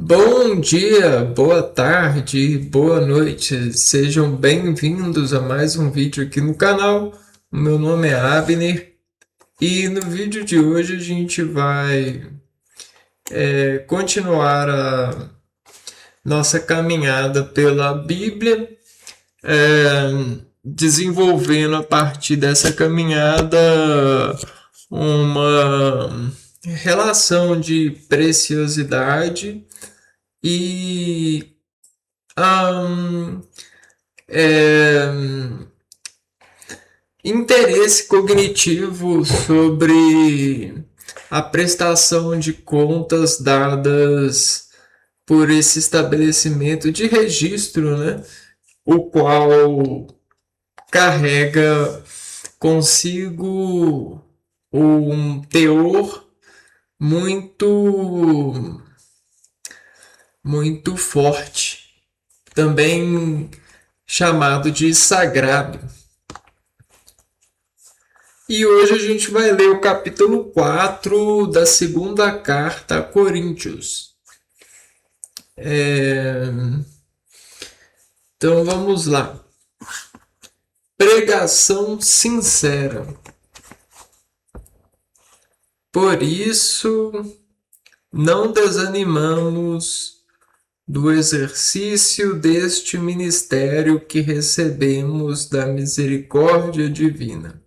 Bom dia, boa tarde, boa noite. Sejam bem-vindos a mais um vídeo aqui no canal. O meu nome é Abner e no vídeo de hoje a gente vai continuar a nossa caminhada pela Bíblia, desenvolvendo a partir dessa caminhada uma relação de preciosidade e um, é, interesse cognitivo sobre a prestação de contas dadas por esse estabelecimento de registro, né? O qual carrega consigo um teor muito muito forte, também chamado de sagrado. E hoje a gente vai ler o capítulo 4 da segunda carta a Coríntios. Então vamos lá. Pregação sincera. Por isso, não desanimamos do exercício deste ministério que recebemos da misericórdia divina.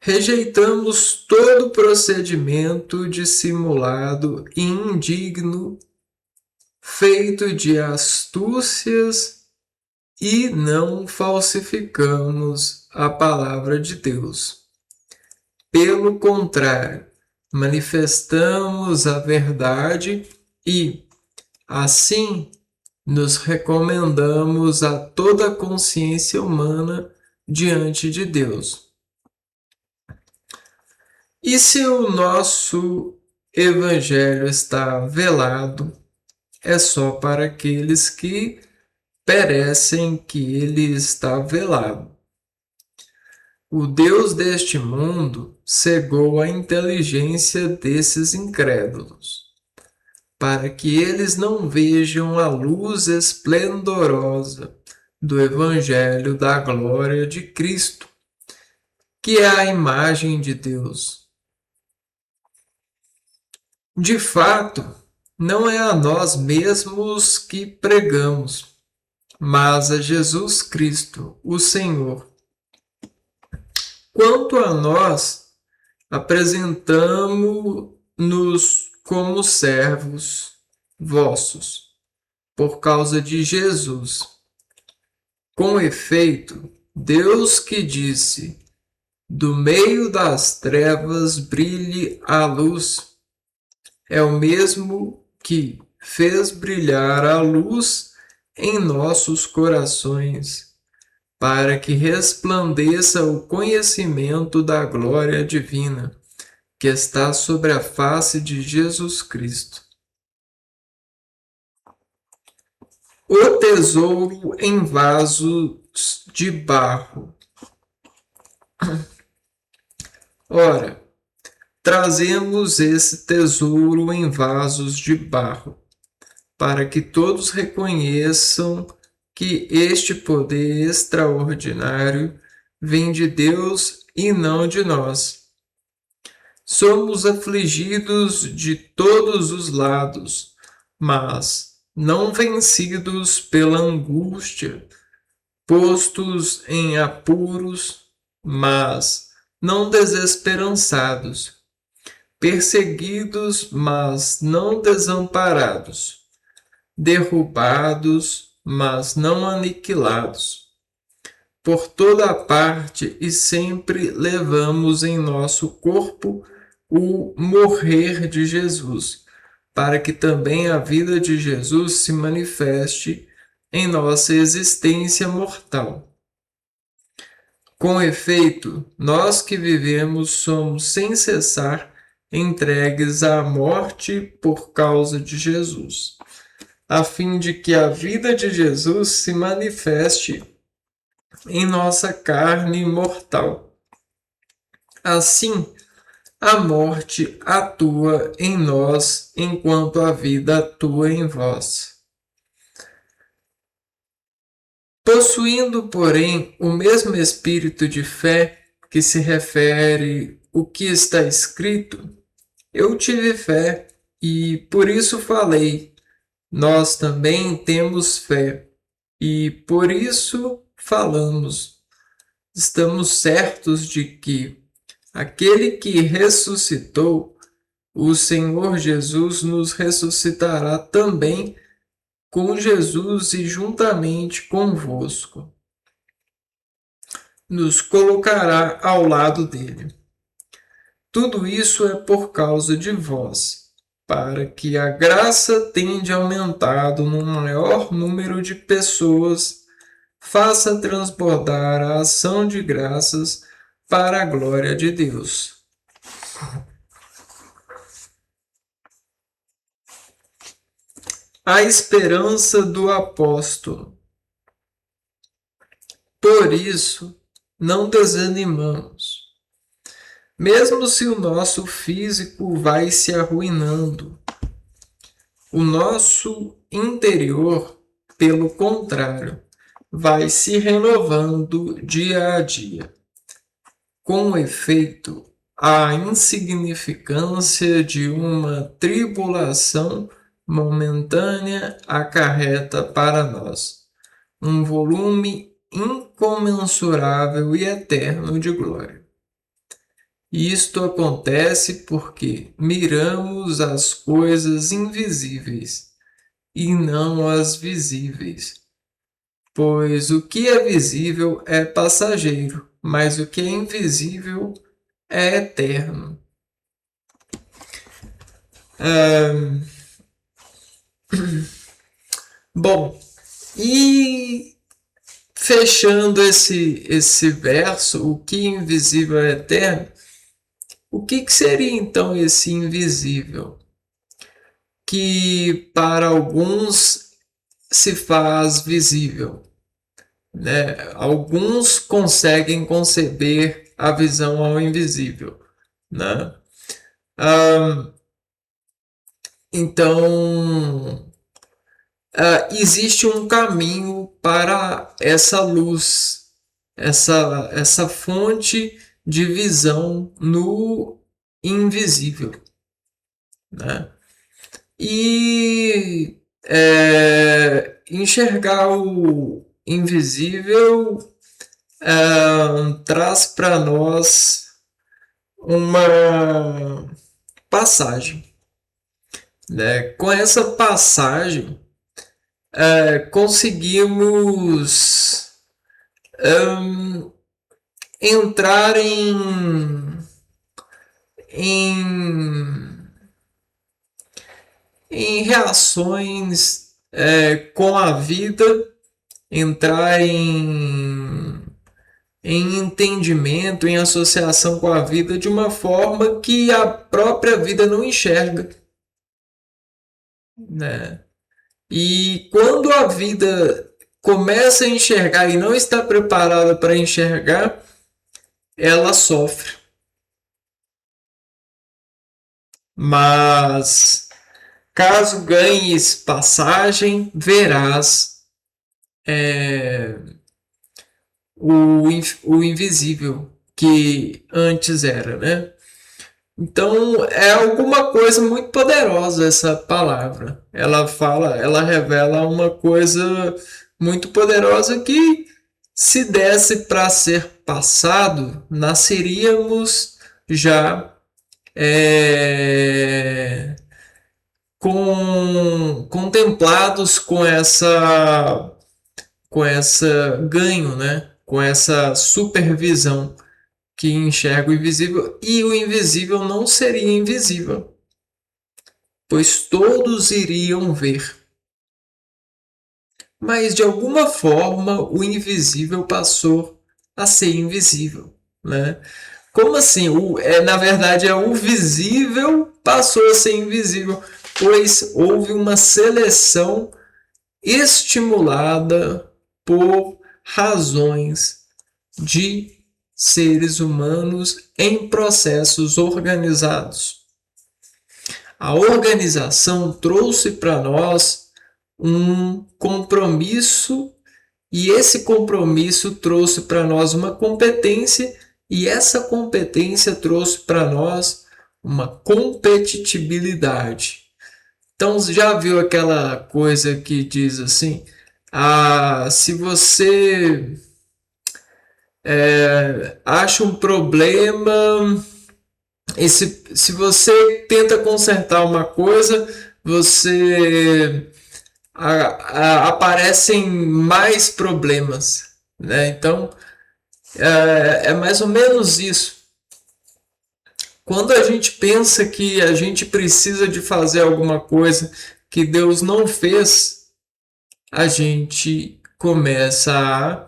Rejeitamos todo procedimento dissimulado e indigno, feito de astúcias, e não falsificamos a palavra de Deus. Pelo contrário, manifestamos a verdade e, assim, nos recomendamos a toda a consciência humana diante de Deus. E se o nosso evangelho está velado, é só para aqueles que perecem que ele está velado. O Deus deste mundo cegou a inteligência desses incrédulos, para que eles não vejam a luz esplendorosa do evangelho da glória de Cristo, que é a imagem de Deus. De fato, não é a nós mesmos que pregamos, mas a Jesus Cristo, o Senhor. Quanto a nós, apresentamo-nos como servos vossos, por causa de Jesus. Com efeito, Deus que disse: do meio das trevas brilhe a luz, é o mesmo que fez brilhar a luz em nossos corações, para que resplandeça o conhecimento da glória divina, que está sobre a face de Jesus Cristo. O tesouro em vasos de barro. Ora, trazemos esse tesouro em vasos de barro, para que todos reconheçam que este poder extraordinário vem de Deus e não de nós. Somos afligidos de todos os lados, mas não vencidos pela angústia, postos em apuros, mas não desesperançados, perseguidos, mas não desamparados, derrubados, mas não aniquilados. Por toda a parte e sempre levamos em nosso corpo o morrer de Jesus, para que também a vida de Jesus se manifeste em nossa existência mortal. Com efeito, nós que vivemos somos sem cessar entregues à morte por causa de Jesus, a fim de que a vida de Jesus se manifeste em nossa carne mortal. Assim, a morte atua em nós, enquanto a vida atua em vós. Possuindo, porém, o mesmo espírito de fé que se refere o que está escrito, eu tive fé e por isso falei. Nós também temos fé e por isso falamos. Estamos certos de que aquele que ressuscitou, o Senhor Jesus, nos ressuscitará também com Jesus e juntamente convosco. Nos colocará ao lado dele. Tudo isso é por causa de vós, para que a graça tenha aumentado no maior número de pessoas, faça transbordar a ação de graças para a glória de Deus. A esperança do apóstolo. Por isso, não desanimamos. Mesmo se o nosso físico vai se arruinando, o nosso interior, pelo contrário, vai se renovando dia a dia. Com efeito, a insignificância de uma tribulação momentânea acarreta para nós um volume incomensurável e eterno de glória. Isto acontece porque miramos as coisas invisíveis e não as visíveis. Pois o que é visível é passageiro, mas o que é invisível é eterno. Bom, e fechando esse verso, o que é invisível é eterno, o que seria então esse invisível? Que para alguns se faz visível, né? Alguns conseguem conceber a visão ao invisível, né? Então, existe um caminho para essa luz, essa fonte de visão no invisível, né? E enxergar o invisível traz para nós uma passagem, né? Com essa passagem conseguimos entrar em reações com a vida, entrar em entendimento, em associação com a vida de uma forma que a própria vida não enxerga, né? E quando a vida começa a enxergar e não está preparada para enxergar, ela sofre. Mas caso ganhes passagem, verás o invisível que antes era, né? Então é alguma coisa muito poderosa essa palavra. Ela revela uma coisa muito poderosa que se desse para ser passado, nasceríamos já contemplados com essa ganho, né? Com essa supervisão que enxerga o invisível, e o invisível não seria invisível, pois todos iriam ver. Mas de alguma forma o invisível passou a ser invisível, né? Como assim? Na verdade, o visível passou a ser invisível, pois houve uma seleção estimulada por razões de seres humanos em processos organizados. A organização trouxe para nós um compromisso, e esse compromisso trouxe para nós uma competência, e essa competência trouxe para nós uma competitibilidade. Então, você já viu aquela coisa que diz assim: se você acha um problema, e se você tenta consertar uma coisa, aparecem mais problemas, né? Então, é mais ou menos isso. Quando a gente pensa que a gente precisa de fazer alguma coisa que Deus não fez, a gente começa a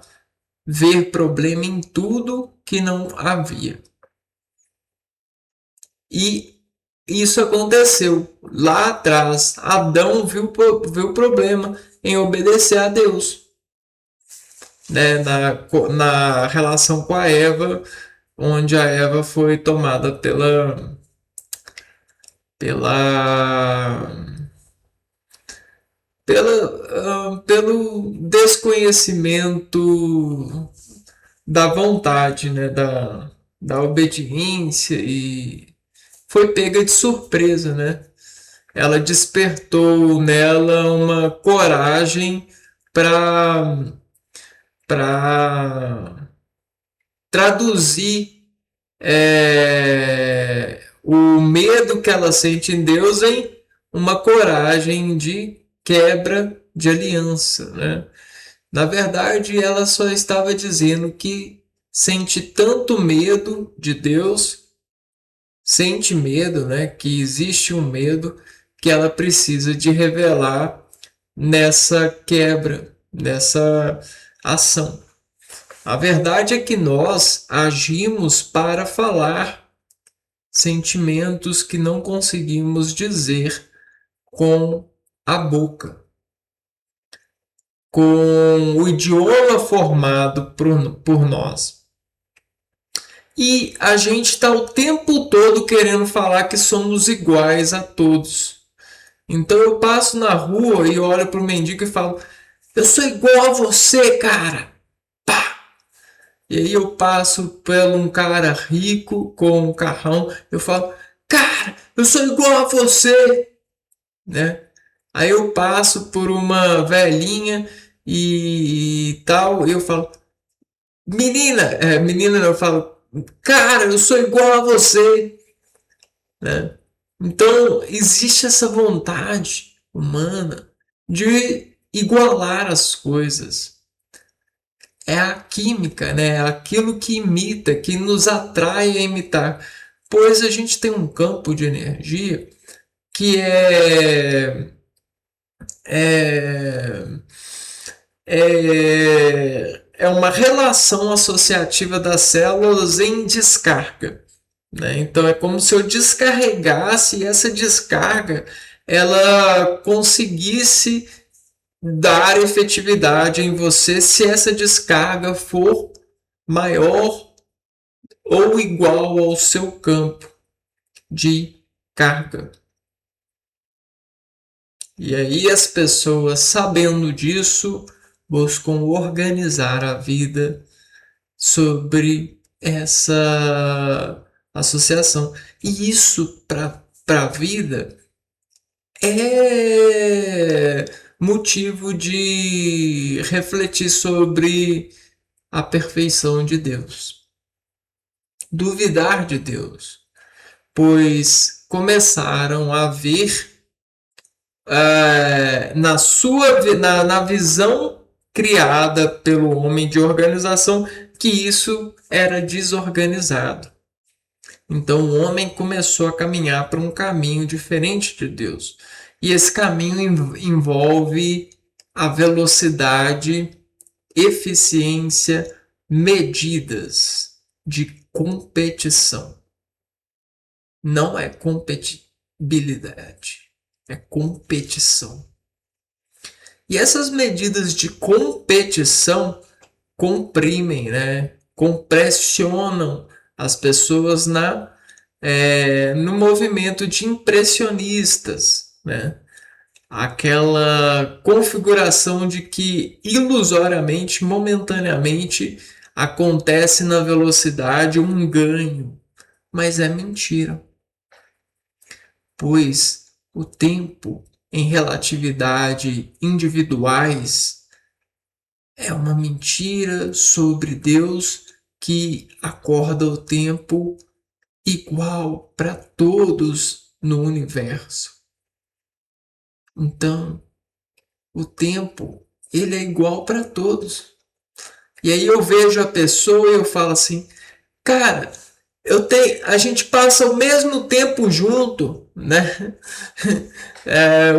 ver problema em tudo que não havia. E isso aconteceu lá atrás. Adão viu o problema em obedecer a Deus, né? Na relação com a Eva, onde a Eva foi tomada pela pelo desconhecimento da vontade, né? Da obediência, e foi pega de surpresa, né? Ela despertou nela uma coragem para traduzir o medo que ela sente em Deus em uma coragem de quebra de aliança, né? Na verdade, ela só estava dizendo que sente tanto medo de Deus, sente medo, né? Que existe um medo que ela precisa de revelar nessa quebra, nessa ação. A verdade é que nós agimos para falar sentimentos que não conseguimos dizer com a boca, com o idioma formado por nós. E a gente está o tempo todo querendo falar que somos iguais a todos. Então eu passo na rua e olho para o mendigo e falo: eu sou igual a você, cara. Pá! E aí eu passo por um cara rico com um carrão, eu falo: cara, eu sou igual a você, né? Aí eu passo por uma velhinha e tal, e eu falo: menina, eu falo: cara, eu sou igual a você, né? Então existe essa vontade humana de igualar as coisas. É a química, né? Aquilo que imita, que nos atrai a imitar. Pois a gente tem um campo de energia que é, é uma relação associativa das células em descarga, né? Então é como se eu descarregasse, e essa descarga ela conseguisse dar efetividade em você se essa descarga for maior ou igual ao seu campo de carga. E aí as pessoas, sabendo disso, buscam organizar a vida sobre essa associação. E isso para a vida é motivo de refletir sobre a perfeição de Deus, duvidar de Deus, pois começaram a ver na visão criada pelo homem de organização que isso era desorganizado. Então o homem começou a caminhar para um caminho diferente de Deus. E esse caminho envolve a velocidade, eficiência, medidas de competição. Não é competibilidade, é competição. E essas medidas de competição comprimem, né? pressionam as pessoas no movimento de impressionistas, né? Aquela configuração de que ilusoriamente, momentaneamente, acontece na velocidade um ganho, mas é mentira, pois o tempo em relatividade individuais é uma mentira sobre Deus que acorda o tempo igual para todos no universo. Então, o tempo, ele é igual para todos. E aí eu vejo a pessoa e eu falo assim, cara, a gente passa o mesmo tempo junto, né?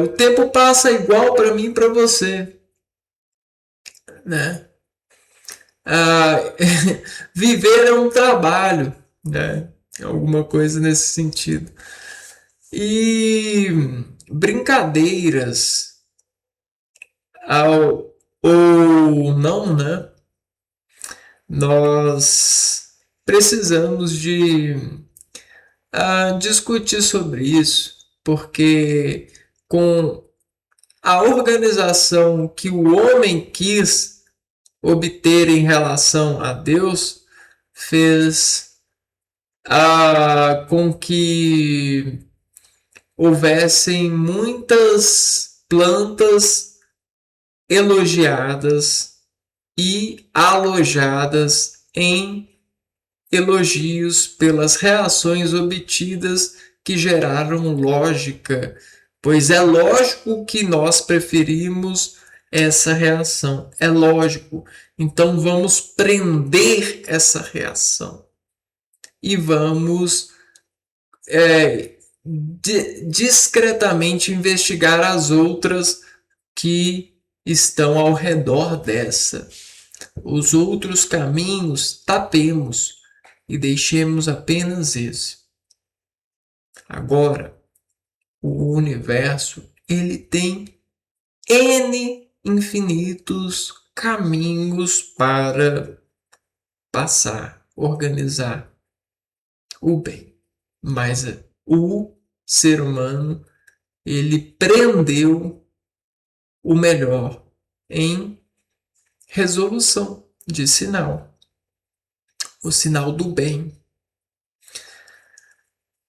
O tempo passa igual para mim e para você, né? Viver é um trabalho, né? Alguma coisa nesse sentido. E brincadeiras ou não, né? Nós precisamos de discutir sobre isso, porque com a organização que o homem quis obter em relação a Deus, fez com que houvessem muitas plantas elogiadas e alojadas em elogios pelas reações obtidas que geraram lógica, pois é lógico que nós preferimos essa reação, é lógico. Então vamos prender essa reação e vamos discretamente investigar as outras que estão ao redor dessa. Os outros caminhos tapemos e deixemos apenas esse. Agora, o universo, ele tem N infinitos caminhos para passar, organizar o bem. Mas o ser humano, ele prendeu o melhor em resolução de sinal. O sinal do bem.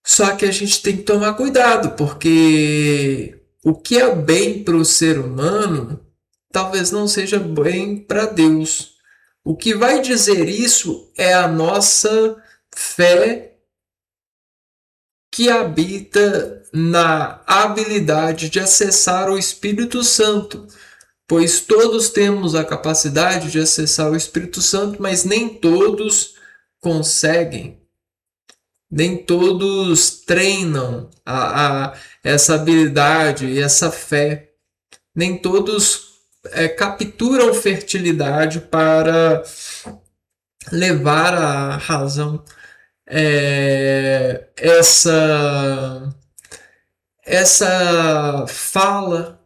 Só que a gente tem que tomar cuidado, porque o que é bem para o ser humano talvez não seja bem para Deus. O que vai dizer isso é a nossa fé que habita na habilidade de acessar o Espírito Santo, pois todos temos a capacidade de acessar o Espírito Santo, mas nem todos conseguem. Nem todos treinam essa habilidade e essa fé. Nem todos capturam fertilidade para levar à razão essa fala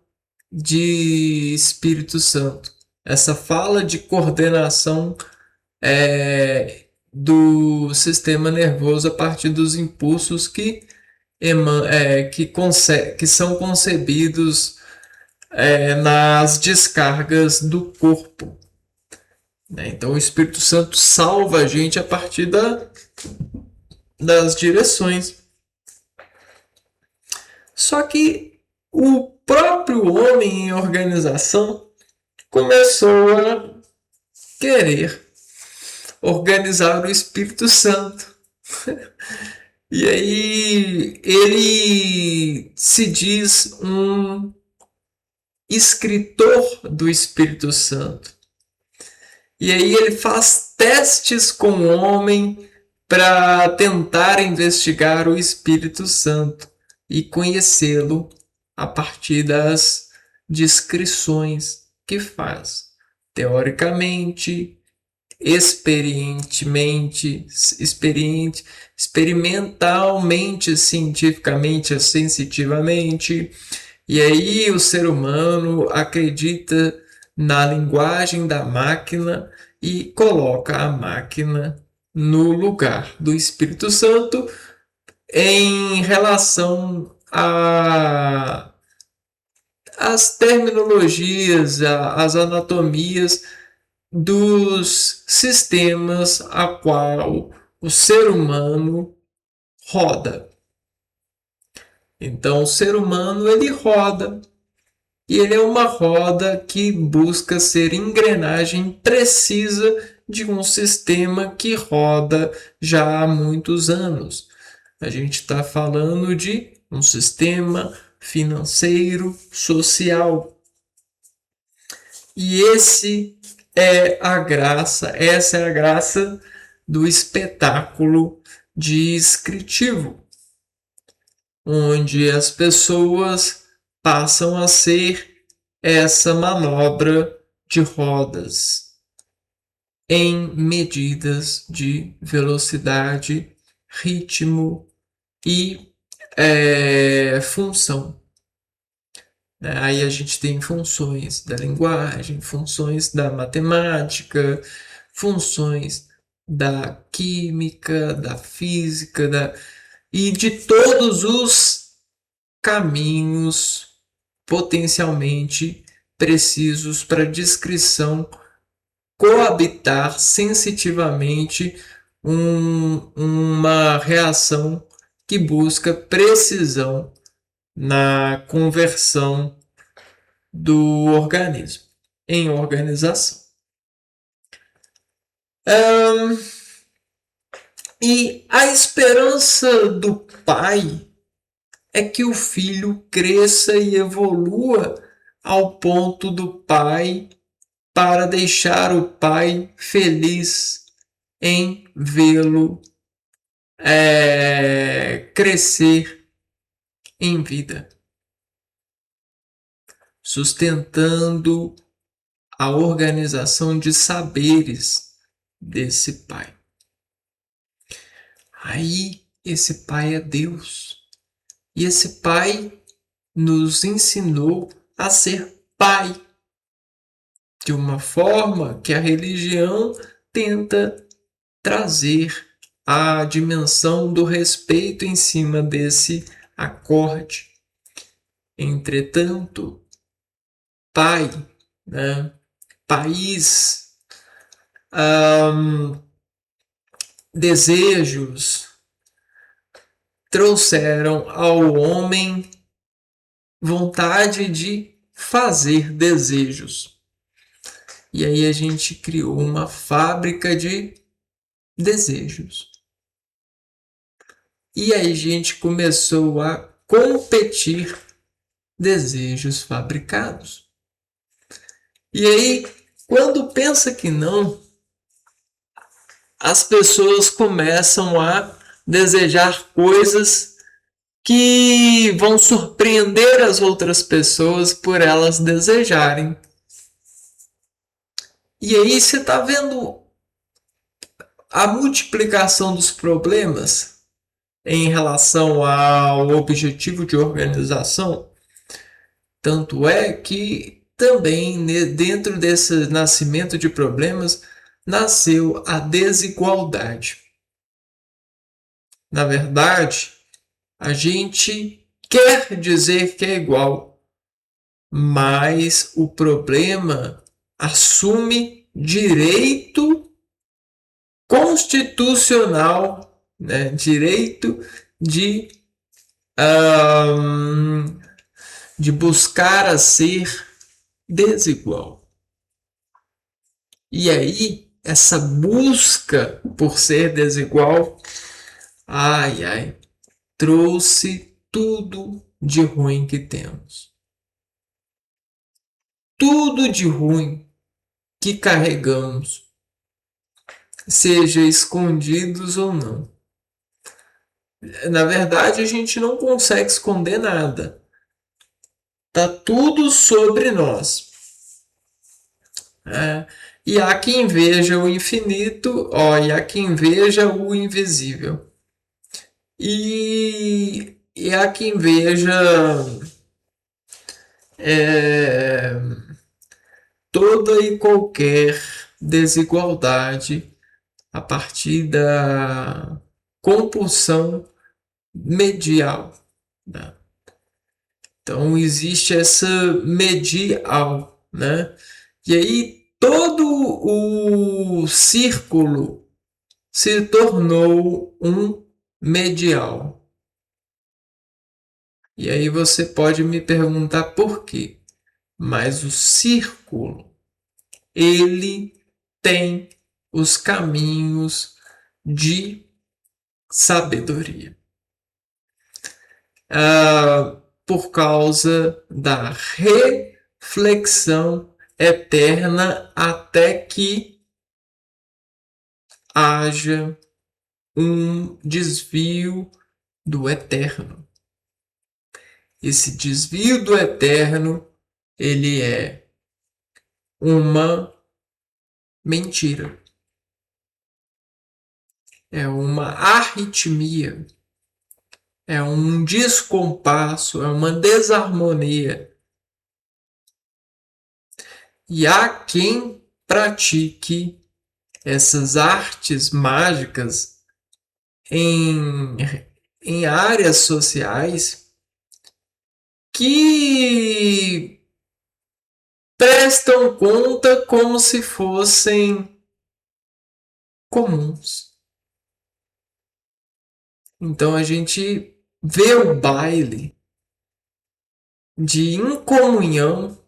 de Espírito Santo, essa fala de coordenação do sistema nervoso a partir dos impulsos que são concebidos nas descargas do corpo. Então o Espírito Santo salva a gente a partir das direções. Só que o próprio homem em organização começou a querer organizar o Espírito Santo. E aí ele se diz um escritor do Espírito Santo. E aí ele faz testes com o homem para tentar investigar o Espírito Santo e conhecê-lo a partir das descrições que faz. Teoricamente, experimentalmente, cientificamente, sensitivamente. E aí o ser humano acredita na linguagem da máquina e coloca a máquina no lugar do Espírito Santo em relação às terminologias, às anatomias dos sistemas a qual o ser humano roda. Então, o ser humano ele roda e ele é uma roda que busca ser engrenagem precisa de um sistema que roda já há muitos anos. A gente está falando de um sistema financeiro, social. E essa é a graça do espetáculo descritivo, onde as pessoas passam a ser essa manobra de rodas em medidas de velocidade, ritmo e função. Aí a gente tem funções da linguagem, funções da matemática, funções da química, da física, e de todos os caminhos potencialmente precisos para descrição coabitar sensitivamente uma reação que busca precisão na conversão do organismo em organização. E a esperança do pai é que o filho cresça e evolua ao ponto do pai para deixar o pai feliz em vê-lo crescer em vida, sustentando a organização de saberes desse pai. Aí, esse pai é Deus. E esse pai nos ensinou a ser pai, de uma forma que a religião tenta trazer a dimensão do respeito em cima desse acorde. Entretanto, pai, né? País, desejos trouxeram ao homem vontade de fazer desejos. E aí a gente criou uma fábrica de desejos. E aí a gente começou a competir desejos fabricados. E aí, quando pensa que não, as pessoas começam a desejar coisas que vão surpreender as outras pessoas por elas desejarem. E aí você está vendo a multiplicação dos problemas em relação ao objetivo de organização. Tanto é que também dentro desse nascimento de problemas nasceu a desigualdade. Na verdade, a gente quer dizer que é igual, mas o problema assume direito constitucional, né? Direito de buscar a ser desigual. E aí, essa busca por ser desigual, trouxe tudo de ruim que temos. Tudo de ruim que carregamos, seja escondidos ou não. Na verdade, a gente não consegue esconder nada. Tá tudo sobre nós. E há quem veja o infinito, e há quem veja o invisível. E há quem veja toda e qualquer desigualdade, a partir da compulsão medial, né? Então existe essa medial, né? E aí todo o círculo se tornou um medial. E aí você pode me perguntar por quê? Mas o círculo, ele tem os caminhos de sabedoria. Por causa da reflexão eterna até que haja um desvio do eterno. Esse desvio do eterno, ele é uma mentira. É uma arritmia. É um descompasso, é uma desarmonia. E há quem pratique essas artes mágicas em áreas sociais que prestam conta como se fossem comuns. Então a gente vê o baile de incomunhão,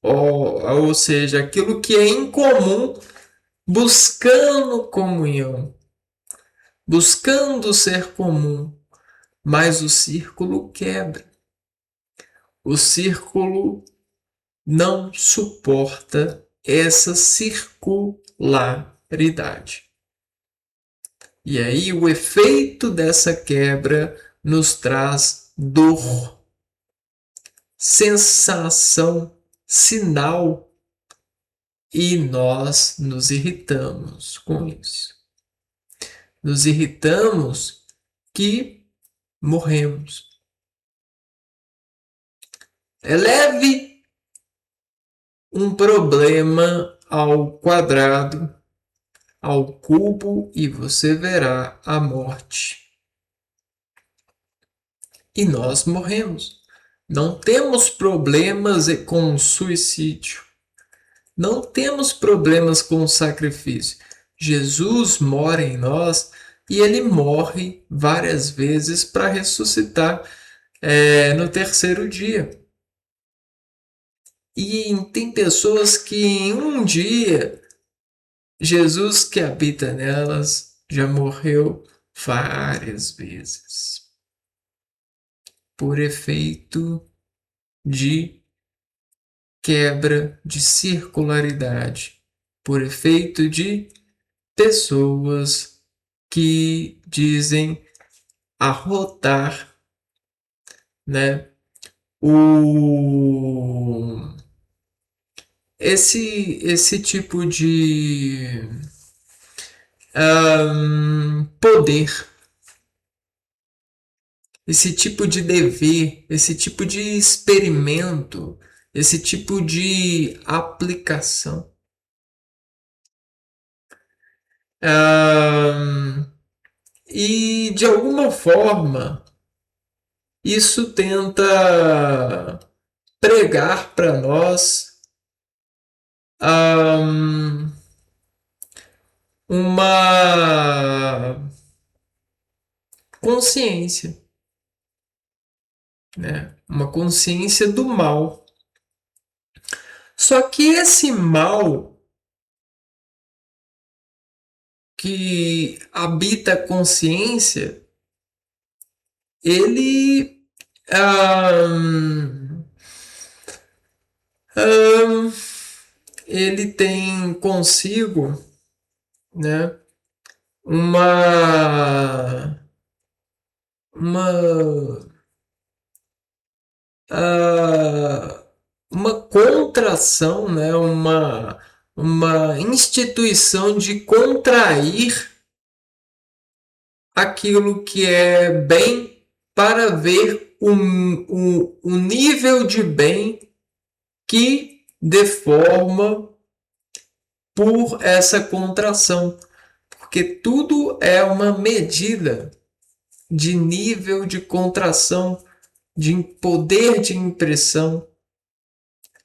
ou seja, aquilo que é incomum, buscando comunhão, buscando ser comum, mas o círculo quebra. O círculo não suporta essa circularidade. E aí o efeito dessa quebra nos traz dor, sensação, sinal, e nós nos irritamos com isso. Nos irritamos que morremos. Eleve um problema ao quadrado, ao cubo, e você verá a morte. E nós morremos. Não temos problemas com o suicídio. Não temos problemas com o sacrifício. Jesus mora em nós e ele morre várias vezes para ressuscitar no terceiro dia. E tem pessoas que em um dia, Jesus que habita nelas já morreu várias vezes. Por efeito de quebra de circularidade, por efeito de pessoas que dizem arrotar, né, esse tipo de poder, esse tipo de dever, esse tipo de experimento, esse tipo de aplicação. E de alguma forma isso tenta pregar para nós uma consciência, né? Uma consciência do mal. Só que esse mal que habita a consciência, ele ele tem consigo, né, uma uma contração, né, uma instituição de contrair aquilo que é bem para ver o nível de bem que deforma por essa contração, porque tudo é uma medida de nível de contração, de poder de impressão,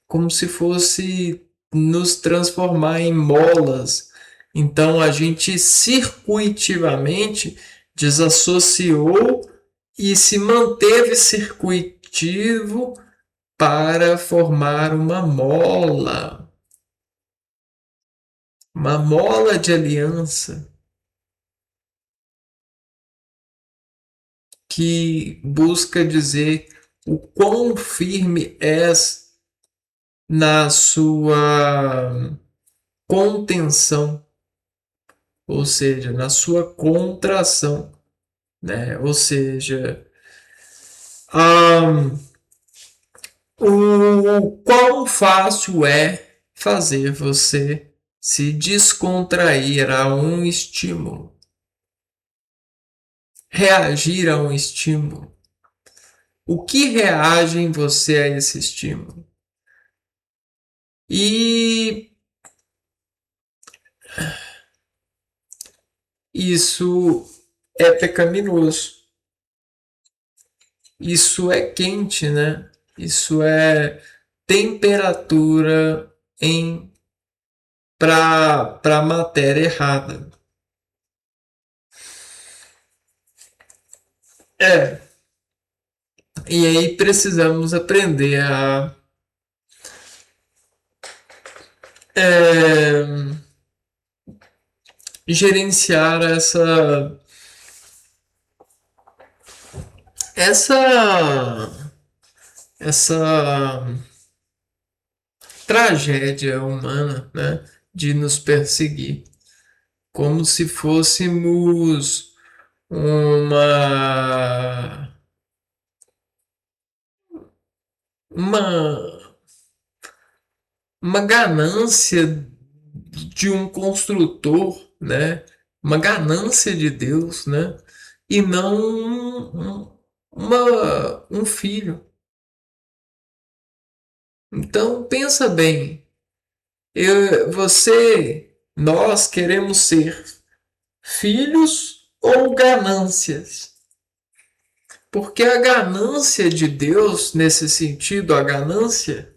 como se fosse nos transformar em molas. Então a gente circuitivamente desassociou e se manteve circuitivo para formar uma mola de aliança que busca dizer o quão firme és na sua contenção, ou seja, na sua contração, né? Ou seja, um, o quão fácil é fazer você se descontrair a um estímulo, reagir a um estímulo. O que reage em você a esse estímulo? E isso é pecaminoso. Isso é quente, né? Isso é temperatura em para matéria errada. É. E aí precisamos aprender a é, gerenciar essa essa tragédia humana, né, de nos perseguir, como se fôssemos uma uma uma ganância de um construtor, né? Uma ganância de Deus, né? E não um filho. Então pensa bem, nós queremos ser filhos ou ganâncias? Porque a ganância de Deus, nesse sentido, a ganância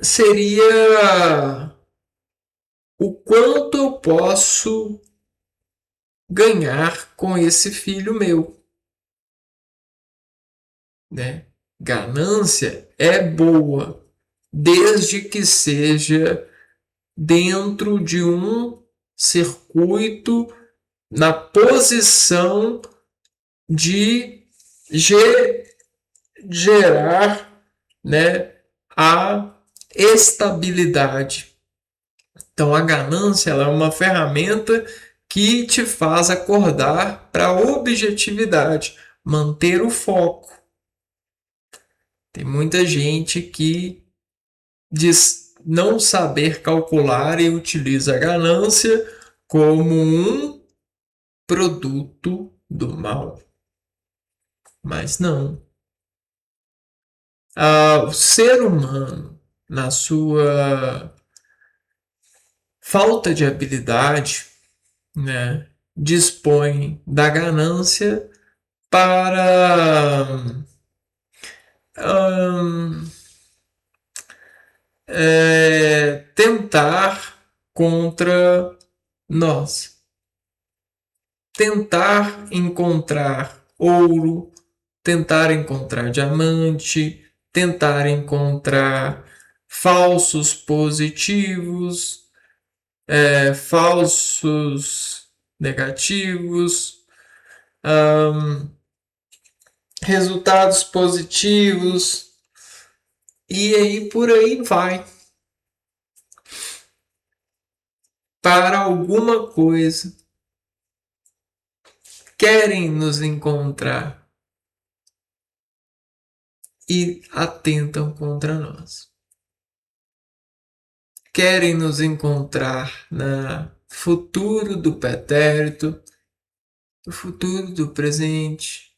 seria o quanto eu posso ganhar com esse filho meu, né? Ganância é boa, desde que seja dentro de um circuito na posição de gerar, né, a estabilidade. Então a ganância ela é uma ferramenta que te faz acordar para a objetividade, manter o foco. Tem muita gente que diz não saber calcular e utiliza a ganância como um produto do mal. Mas não. O ser humano, na sua falta de habilidade, né, dispõe da ganância para hum, tentar contra nós. Tentar encontrar ouro, tentar encontrar diamante, tentar encontrar falsos positivos, falsos negativos, hum, resultados positivos, e aí por aí vai. Para alguma coisa, querem nos encontrar e atentam contra nós. Querem nos encontrar no futuro do pretérito, no futuro do presente,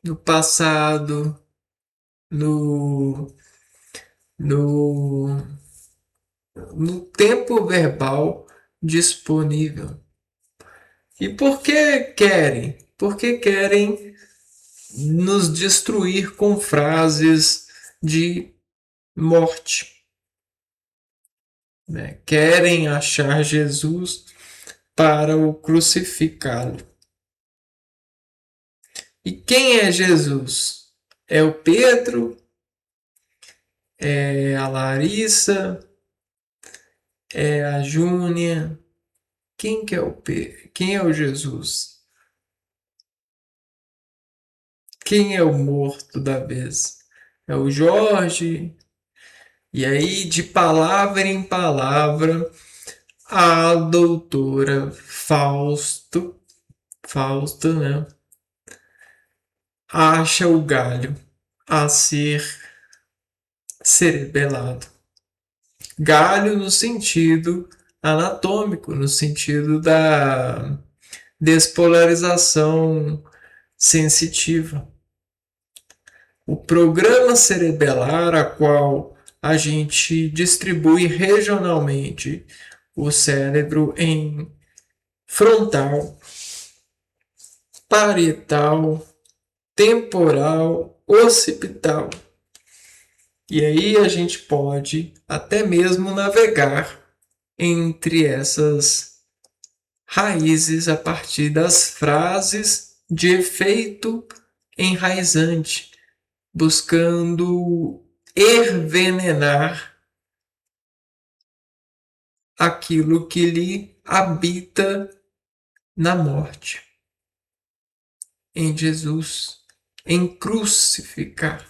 no passado, no, no no tempo verbal disponível. E por que querem? Porque querem nos destruir com frases de morte. Né? Querem achar Jesus para o crucificá-lo. E quem é Jesus? É o Pedro? É a Larissa? É a Júnia? Quem que é o Pedro? Quem é o Jesus? Quem é o morto da vez? É o Jorge? E aí, de palavra em palavra, a doutora Fausto, né, acha o galho a ser cerebelado. Galho no sentido anatômico, no sentido da despolarização sensitiva. O programa cerebelar, a qual a gente distribui regionalmente o cérebro em frontal, parietal, temporal, occipital. E aí a gente pode até mesmo navegar entre essas raízes a partir das frases de efeito enraizante, buscando envenenar aquilo que lhe habita na morte, em Jesus, em crucificar,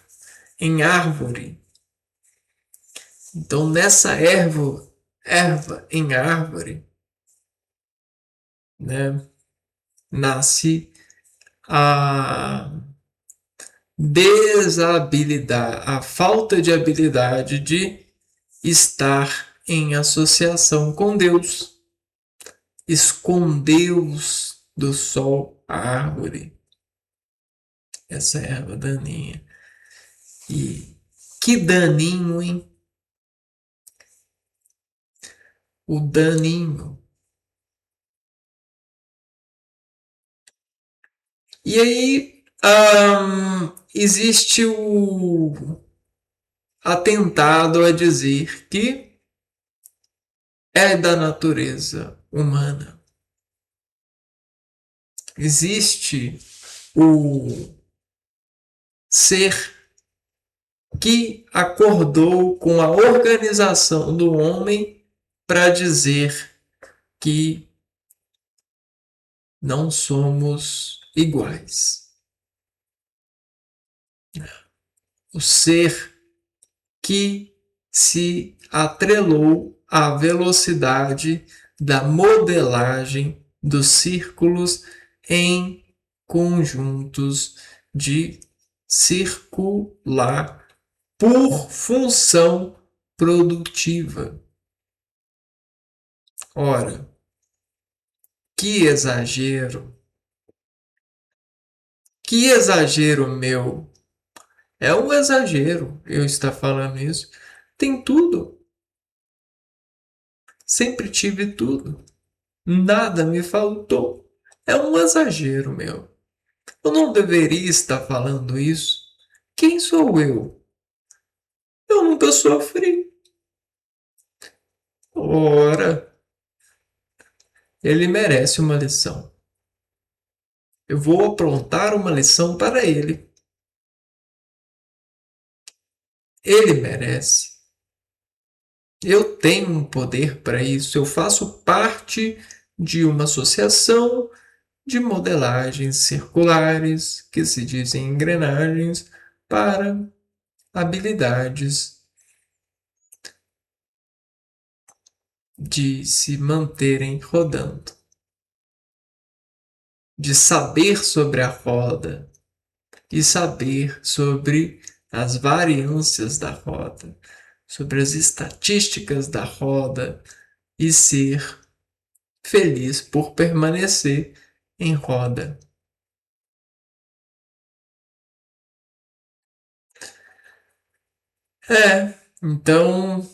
em árvore. Então, nessa erva em árvore, né, nasce a desabilidade, a falta de habilidade de estar em associação com Deus. Escondeu-os do sol a árvore, essa erva daninha. E que daninho, hein? O daninho. E aí existe o atentado a dizer que é da natureza humana. Existe o ser que acordou com a organização do homem para dizer que não somos iguais. O ser que se atrelou à velocidade da modelagem dos círculos em conjuntos de circular por função produtiva. Ora, que exagero! Que exagero meu! É um exagero eu estar falando isso. Tem tudo. Sempre tive tudo. Nada me faltou. É um exagero meu. Eu não deveria estar falando isso. Quem sou eu? Eu nunca sofri. Ora, ele merece uma lição. Eu vou aprontar uma lição para ele. Ele merece. Eu tenho um poder para isso. Eu faço parte de uma associação de modelagens circulares que se dizem engrenagens para habilidades de se manterem rodando, de saber sobre a roda e saber sobre as variâncias da roda, sobre as estatísticas da roda e ser feliz por permanecer em roda. Então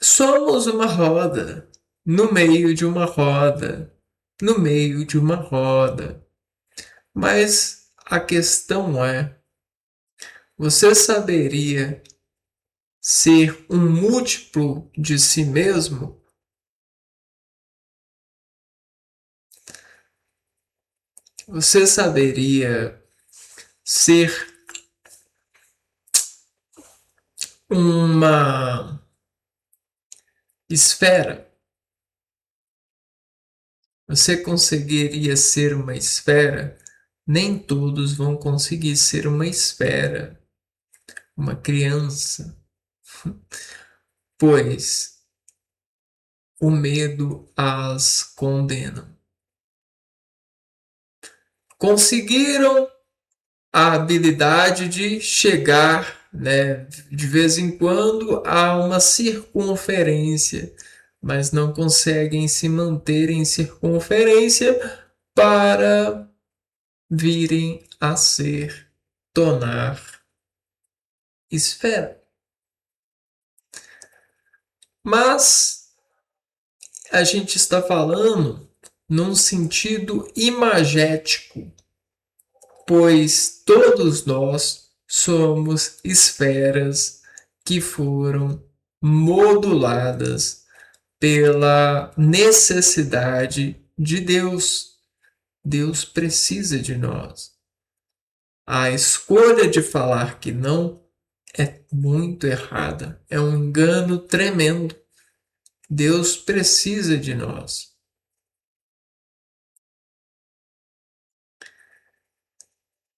Somos uma roda, no meio de uma roda, no meio de uma roda. Mas a questão é, você saberia ser um múltiplo de si mesmo? Você saberia ser uma esfera? Você conseguiria ser uma esfera? Nem todos vão conseguir ser uma esfera, uma criança, pois o medo as condena. Conseguiram a habilidade de chegar, né, de vez em quando a uma circunferência, mas não conseguem se manter em circunferência para virem a ser, tornar esfera. Mas a gente está falando num sentido imagético, pois todos nós somos esferas que foram moduladas pela necessidade de Deus. Deus precisa de nós. A escolha de falar que não é muito errada, é um engano tremendo. Deus precisa de nós.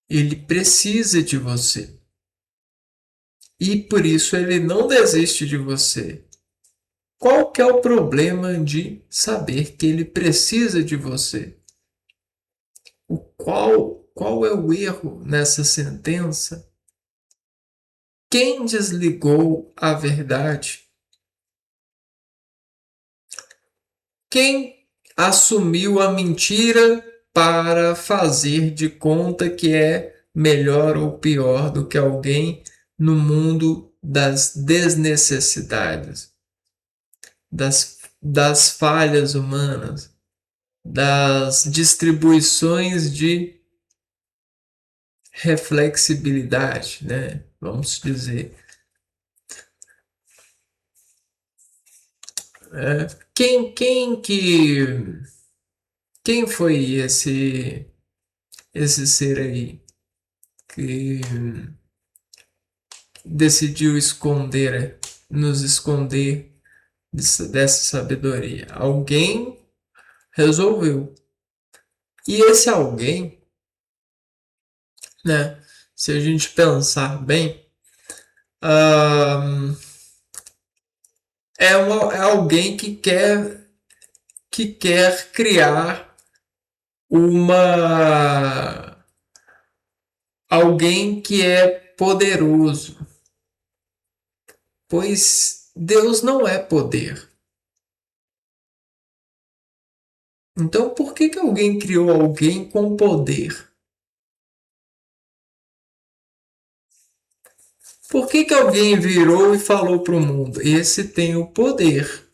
Ele precisa de você. E por isso ele não desiste de você. Qual que é o problema de saber que ele precisa de você? Qual é o erro nessa sentença? Quem desligou a verdade? Quem assumiu a mentira para fazer de conta que é melhor ou pior do que alguém no mundo das desnecessidades, das falhas humanas, das distribuições de reflexibilidade, né? Vamos dizer. Quem foi esse ser aí que decidiu nos esconder dessa sabedoria? Alguém resolveu. E esse alguém, né? Se a gente pensar bem, ah, é alguém que quer criar uma alguém que é poderoso, pois Deus não é poder. Então, por que alguém criou alguém com poder? Por que alguém virou e falou para o mundo? Esse tem o poder.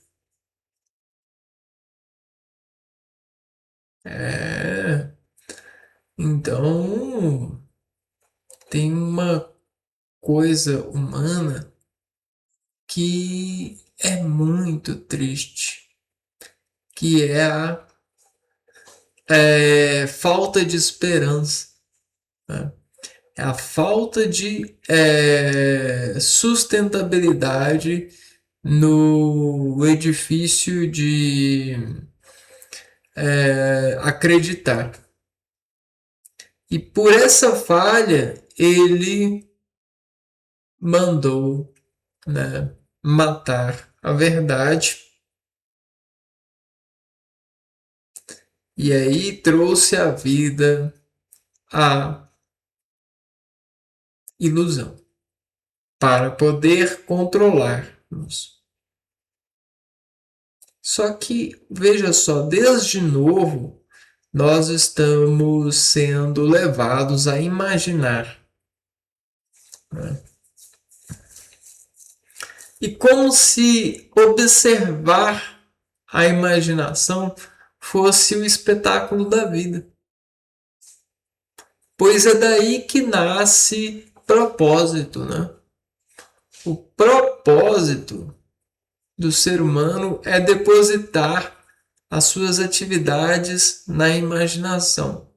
É. Então, tem uma coisa humana que é muito triste, que é a falta de esperança, né? É a falta de sustentabilidade no edifício de acreditar. E por essa falha, ele mandou, né, matar a verdade. E aí trouxe à vida a ilusão para poder controlar-nos. Só que, veja só, desde novo, nós estamos sendo levados a imaginar, né? E como se observar a imaginação fosse o espetáculo da vida. Pois é daí que nasce propósito, né? O propósito do ser humano é depositar as suas atividades na imaginação,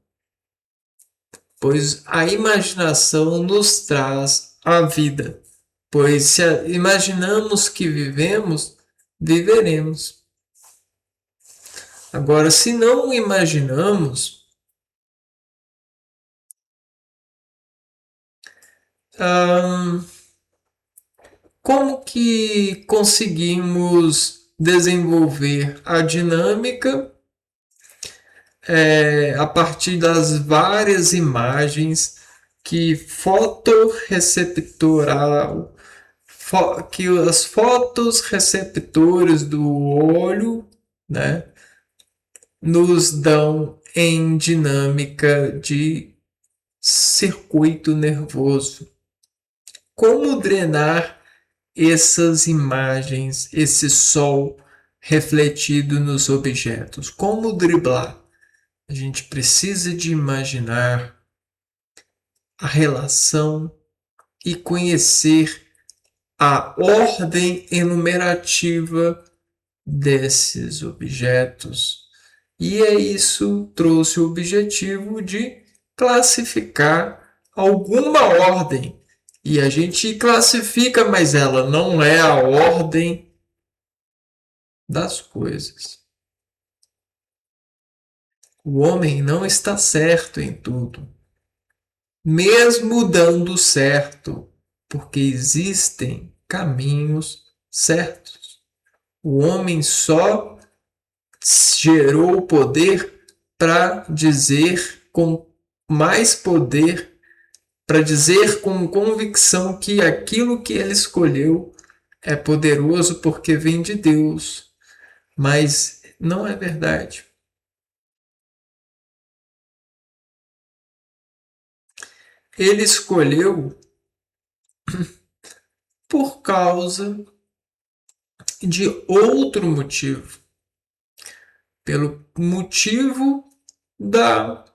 pois a imaginação nos traz a vida, pois se imaginamos que vivemos, viveremos. Agora, se não imaginamos, como que conseguimos desenvolver a dinâmica a partir das várias imagens que que as fotos receptores do olho, né, nos dão em dinâmica de circuito nervoso. Como drenar essas imagens, esse sol refletido nos objetos? Como driblar? A gente precisa de imaginar a relação e conhecer a ordem enumerativa desses objetos. E é isso trouxe o objetivo de classificar alguma ordem. E a gente classifica, mas ela não é a ordem das coisas. O homem não está certo em tudo, mesmo dando certo, porque existem caminhos certos. O homem só gerou o poder para dizer com mais poder, para dizer com convicção que aquilo que ele escolheu é poderoso porque vem de Deus. Mas não é verdade. Ele escolheu por causa de outro motivo. Pelo motivo da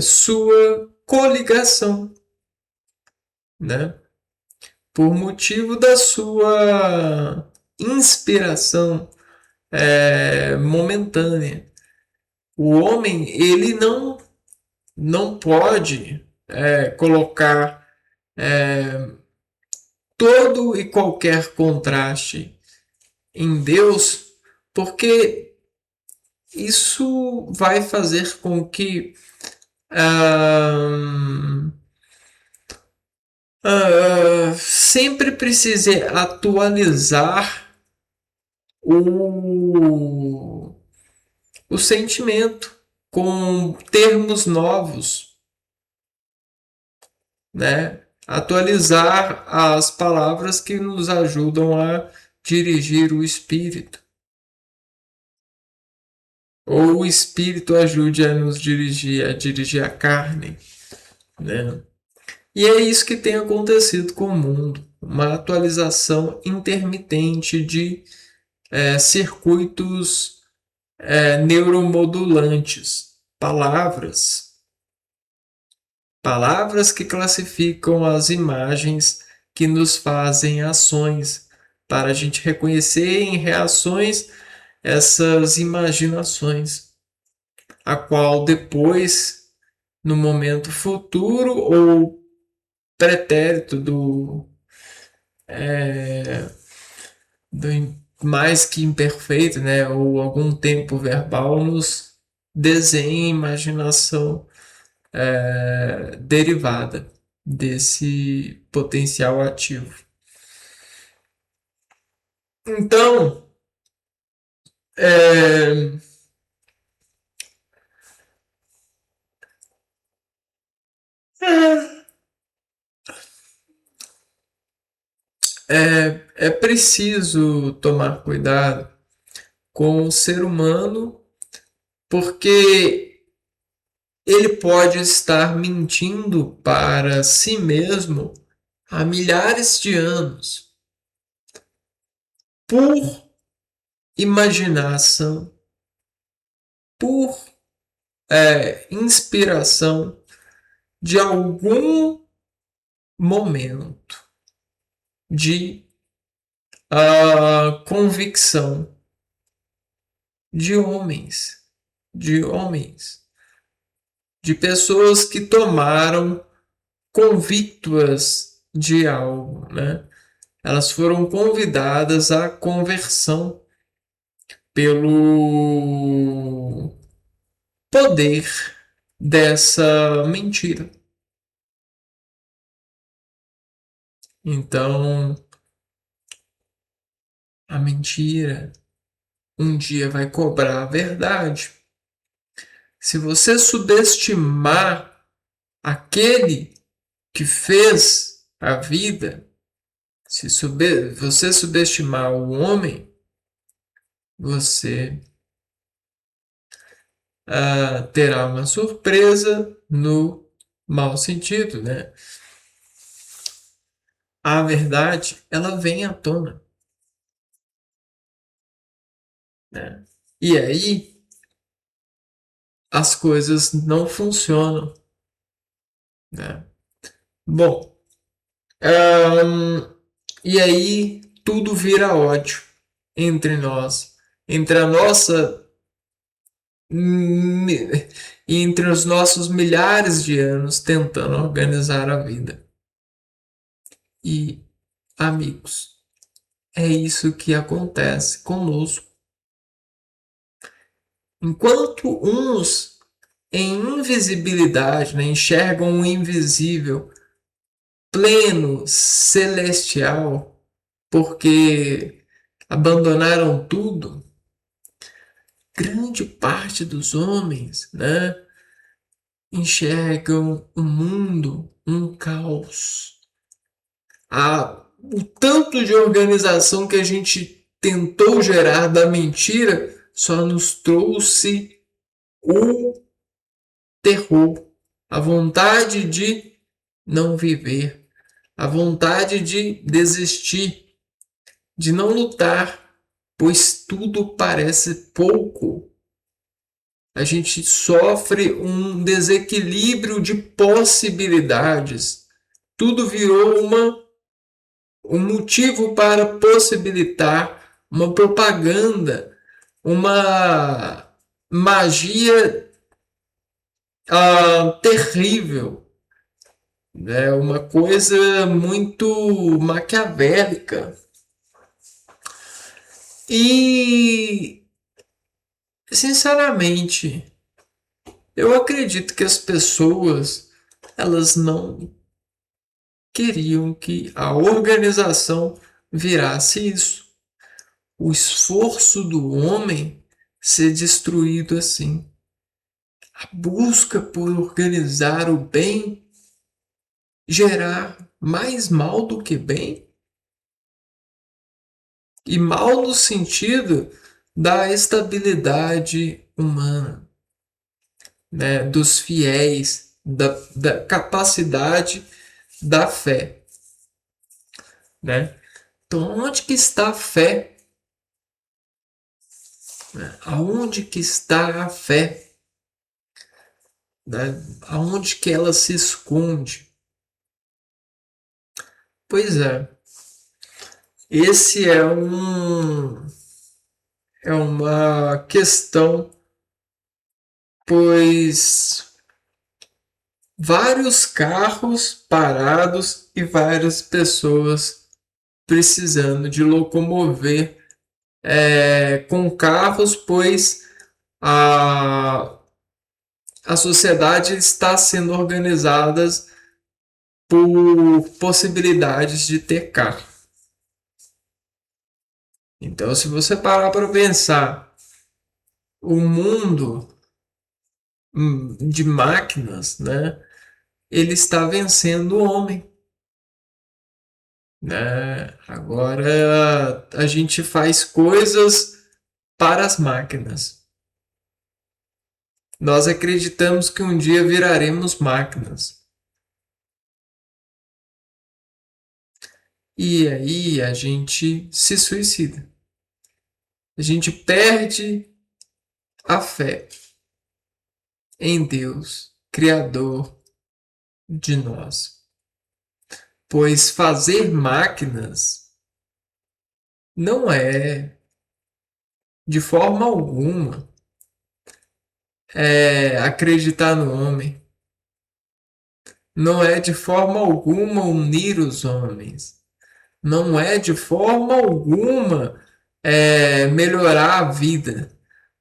sua coligação, né? Por motivo da sua inspiração momentânea. O homem, ele não pode colocar todo e qualquer contraste em Deus, porque isso vai fazer com que sempre precise atualizar o sentimento com termos novos, né? Atualizar as palavras que nos ajudam a dirigir o espírito. Ou o espírito ajude a nos dirigir, a dirigir a carne, né? E é isso que tem acontecido com o mundo. Uma atualização intermitente de circuitos neuromodulantes. Palavras que classificam as imagens que nos fazem ações, para a gente reconhecer em reações essas imaginações, a qual depois, no momento futuro ou pretérito do mais que imperfeito, né, ou algum tempo verbal, nos desenha imaginação derivada desse potencial ativo. Então, é preciso tomar cuidado com o ser humano, porque ele pode estar mentindo para si mesmo há milhares de anos, por imaginação, por inspiração de algum momento de convicção de homens, de homens, de pessoas que tomaram convictas de algo, né? Elas foram convidadas à conversão pelo poder dessa mentira. Então, a mentira um dia vai cobrar a verdade. Se você subestimar aquele que fez a vida, se você subestimar o homem, você terá uma surpresa no mau sentido, né? A verdade, ela vem à tona, né? E aí as coisas não funcionam, né? Bom, e aí tudo vira ódio entre nós, entre a nossa entre os nossos milhares de anos tentando organizar a vida. E, amigos, é isso que acontece conosco. Enquanto uns em invisibilidade, né, enxergam o invisível, pleno, celestial, porque abandonaram tudo, grande parte dos homens, né, enxergam o mundo um caos. O tanto de organização que a gente tentou gerar da mentira só nos trouxe o terror, a vontade de não viver, a vontade de desistir, de não lutar, pois tudo parece pouco. A gente sofre um desequilíbrio de possibilidades. Tudo virou um motivo para possibilitar uma propaganda, uma magia terrível, né? Uma coisa muito maquiavélica. E, sinceramente, eu acredito que as pessoas elas não queriam que a organização virasse isso. O esforço do homem ser destruído assim. A busca por organizar o bem gerar mais mal do que bem. E mal no sentido da estabilidade humana, né? Dos fiéis, da capacidade da fé, né? Então, onde que está a fé? Aonde que está a fé? Né? Aonde que ela se esconde? Pois é, esse é uma questão, pois vários carros parados e várias pessoas precisando de locomover com carros, pois a, a sociedade está sendo organizada por possibilidades de ter carro. Então, se você parar para pensar, o mundo de máquinas, né, ele está vencendo o homem. Né? Agora a gente faz coisas para as máquinas. Nós acreditamos que um dia viraremos máquinas. E aí a gente se suicida. A gente perde a fé em Deus, Criador de nós. Pois fazer máquinas não é, de forma alguma, acreditar no homem. Não é de forma alguma unir os homens. Não é de forma alguma melhorar a vida.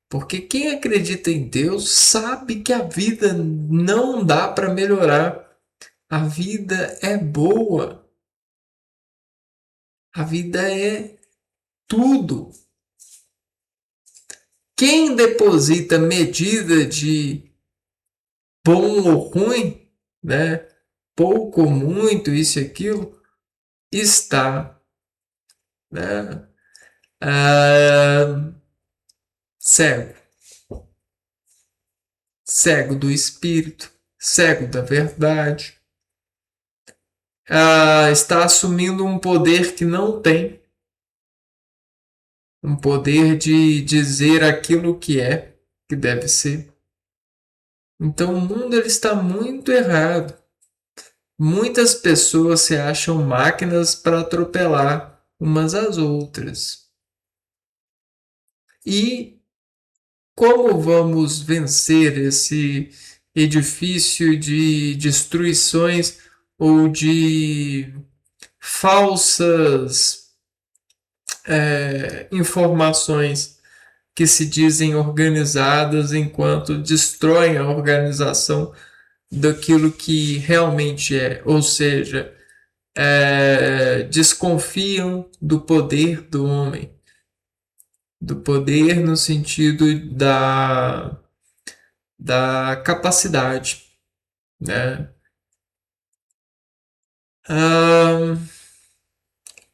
Porque quem acredita em Deus sabe que a vida não dá para melhorar. A vida é boa. A vida é tudo. Quem deposita medida de bom ou ruim, né? Pouco ou muito, isso e aquilo, está, né? Cego. Cego do espírito, cego da verdade. Está assumindo um poder que não tem. Um poder de dizer aquilo que deve ser. Então o mundo ele está muito errado. Muitas pessoas se acham máquinas para atropelar umas às outras. E como vamos vencer esse edifício de destruições ou de falsas informações que se dizem organizadas enquanto destroem a organização daquilo que realmente é, ou seja, desconfiam do poder do homem, do poder no sentido da capacidade, né?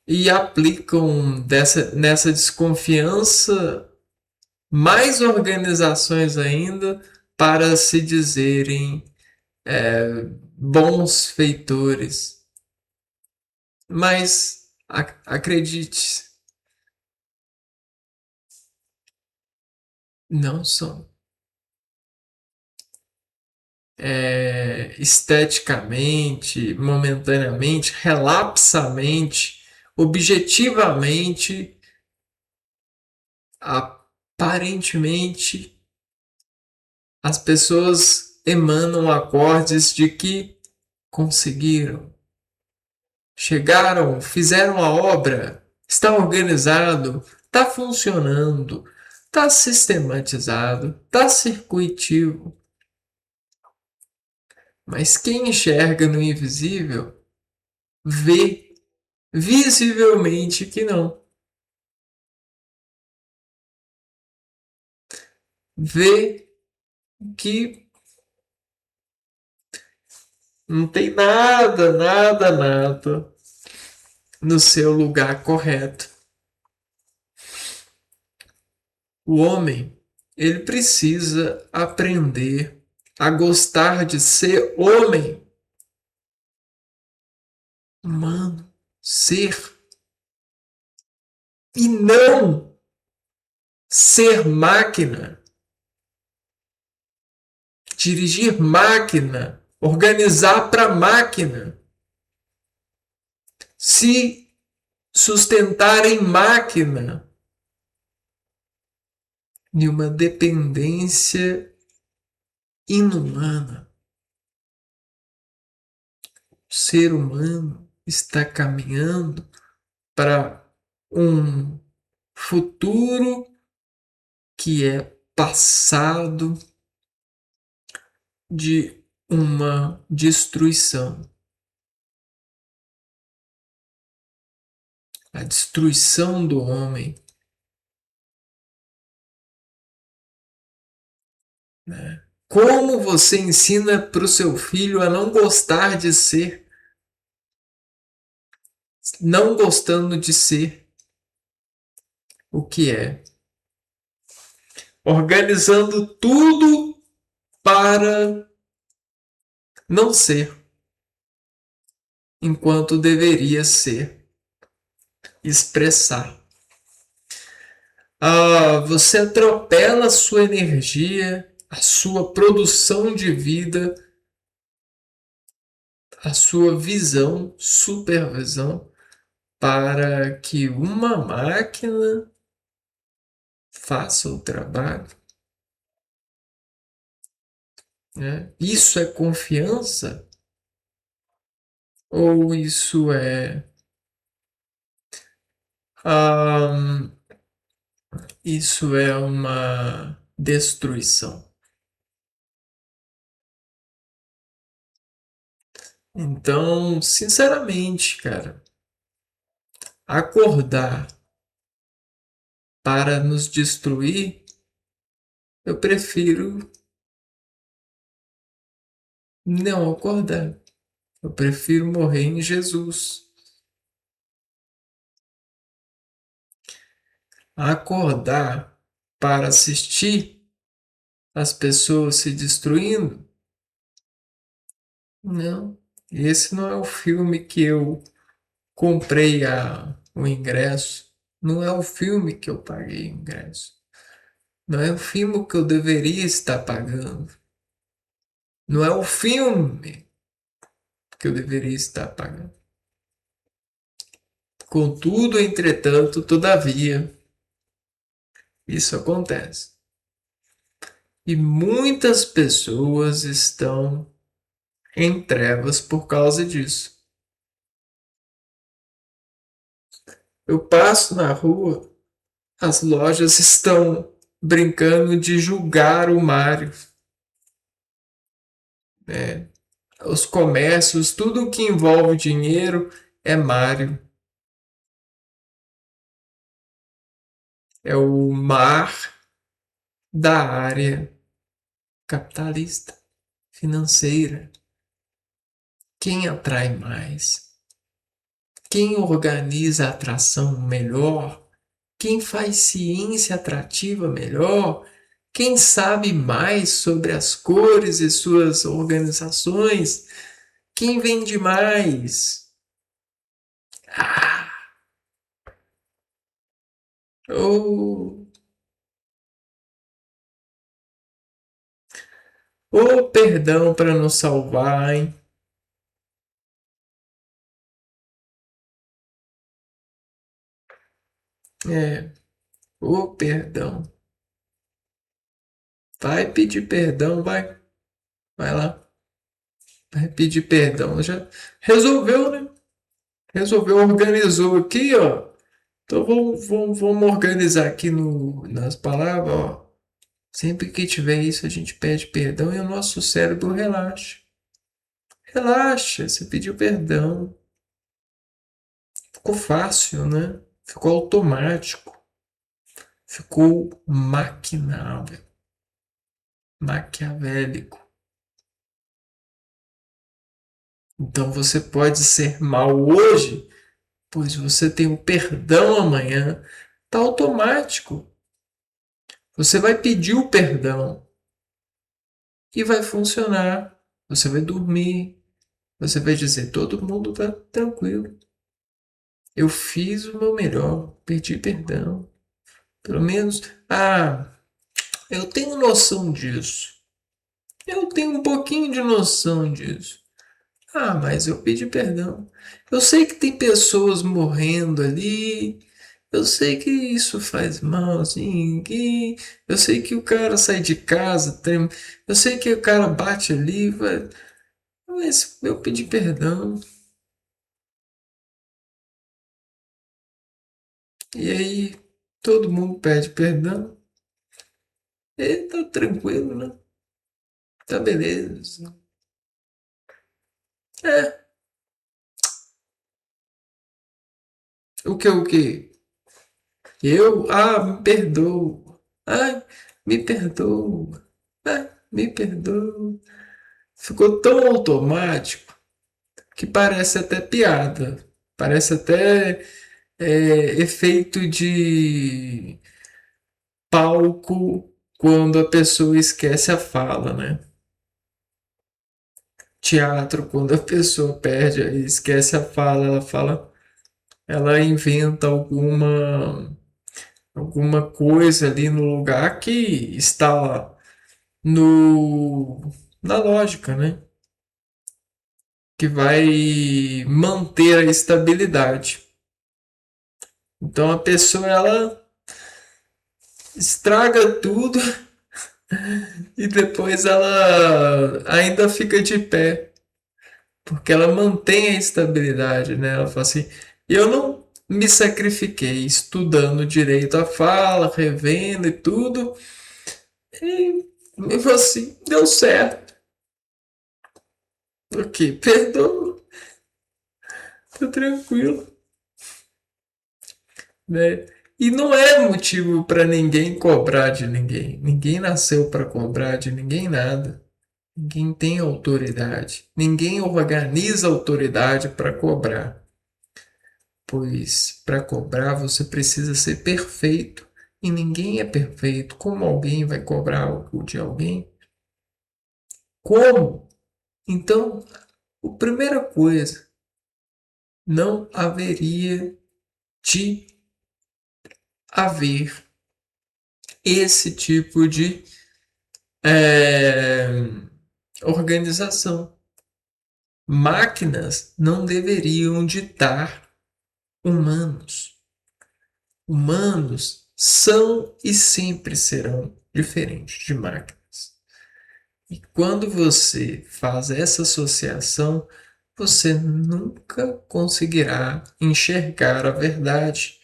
E aplicam nessa desconfiança mais organizações ainda para se dizerem bons feitores. Mas acredite, não são. Esteticamente, momentaneamente, relapsamente, objetivamente, aparentemente, as pessoas emanam acordes de que conseguiram, chegaram, fizeram a obra, está organizado, está funcionando, está sistematizado, está circuitivo. Mas quem enxerga no invisível vê visivelmente que não. Vê que não tem nada no seu lugar correto. O homem, ele precisa aprender a gostar de ser homem. Humano, ser. E não ser máquina. Dirigir máquina. Organizar para máquina. Se sustentar em máquina. De uma dependência inumana. O ser humano está caminhando para um futuro que é passado de uma destruição. A destruição do homem. Né? Como você ensina para o seu filho a não gostar de ser, não gostando de ser o que é? Organizando tudo para não ser enquanto deveria ser. expressar. Você atropela a sua energia, a sua produção de vida, a sua visão, supervisão, para que uma máquina faça o trabalho. Né? Isso é confiança? Ou isso é uma destruição? Então, sinceramente, cara, acordar para nos destruir, eu prefiro não acordar. Eu prefiro morrer em Jesus. Acordar para assistir as pessoas se destruindo? Não. Esse não é o filme que eu comprei o ingresso. Não é o filme que eu paguei o ingresso. Não é o filme que eu deveria estar pagando. Não é o filme que eu deveria estar pagando. Contudo, entretanto, todavia, isso acontece. E muitas pessoas estão em trevas por causa disso. Eu passo na rua, as lojas estão brincando de julgar o Mário. Né? Os comércios, tudo que envolve dinheiro é Mário. É o mar da área capitalista, financeira. Quem atrai mais? Quem organiza a atração melhor? Quem faz ciência atrativa melhor? Quem sabe mais sobre as cores e suas organizações? Quem vende mais? Ah, oh, oh, perdão para nos salvar, hein? É, oh, perdão. Vai pedir perdão, vai. Vai lá. Vai pedir perdão. Já resolveu, né? Resolveu, organizou aqui, ó. Então vamos organizar aqui nas palavras, ó. Sempre que tiver isso, a gente pede perdão e o nosso cérebro relaxa. Relaxa, você pediu perdão. Ficou fácil, né? Ficou automático. Ficou maquinável. Maquiavélico. Então você pode ser mal hoje, pois você tem o perdão amanhã. Tá automático. Você vai pedir o perdão e vai funcionar. Você vai dormir. Você vai dizer: todo mundo tá tranquilo. Eu fiz o meu melhor, pedi perdão. Pelo menos, eu tenho noção disso. Eu tenho um pouquinho de noção disso. Mas eu pedi perdão. Eu sei que tem pessoas morrendo ali. Eu sei que isso faz mal, assim. Eu sei que o cara sai de casa. Eu sei que o cara bate ali. Mas eu pedi perdão. E aí, todo mundo pede perdão. E tá tranquilo, né? Tá beleza. É, o que? Eu? Me perdoa. Ai, me perdoa. Ai, me perdoa. Ficou tão automático que parece até piada. Parece até efeito de palco quando a pessoa esquece a fala, né? Teatro, quando a pessoa perde e esquece a fala, ela fala ela inventa alguma coisa ali no lugar que está no, na lógica, né? Que vai manter a estabilidade. Então a pessoa ela estraga tudo e depois ela ainda fica de pé, porque ela mantém a estabilidade, né? Ela fala assim: eu não me sacrifiquei estudando direito a fala, revendo e tudo, e mesmo assim deu certo. Ok, perdoa, tá tranquilo, né? E não é motivo para ninguém cobrar de ninguém. Ninguém nasceu para cobrar de ninguém nada. Ninguém tem autoridade. Ninguém organiza autoridade para cobrar. Pois para cobrar você precisa ser perfeito. E ninguém é perfeito. Como alguém vai cobrar algo de alguém? Como? Então, a primeira coisa, não haveria de haver esse tipo de é, organização. Máquinas não deveriam ditar humanos. Humanos são e sempre serão diferentes de máquinas. E quando você faz essa associação, você nunca conseguirá enxergar a verdade.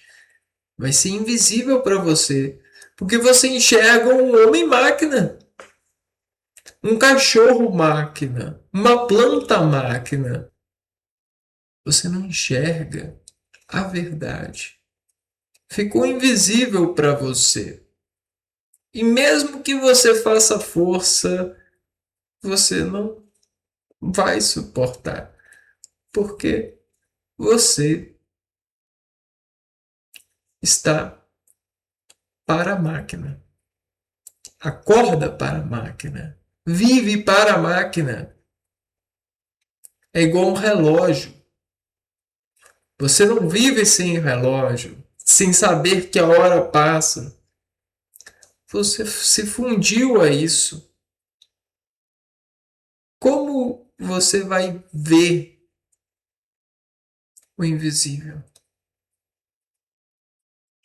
Vai ser invisível para você, porque você enxerga um homem-máquina, um cachorro-máquina, uma planta-máquina. Você não enxerga a verdade. Ficou invisível para você. E mesmo que você faça força, você não vai suportar, porque você está para a máquina, acorda para a máquina, vive para a máquina. É igual um relógio. Você não vive sem relógio, sem saber que a hora passa. Você se fundiu a isso. Como você vai ver o invisível?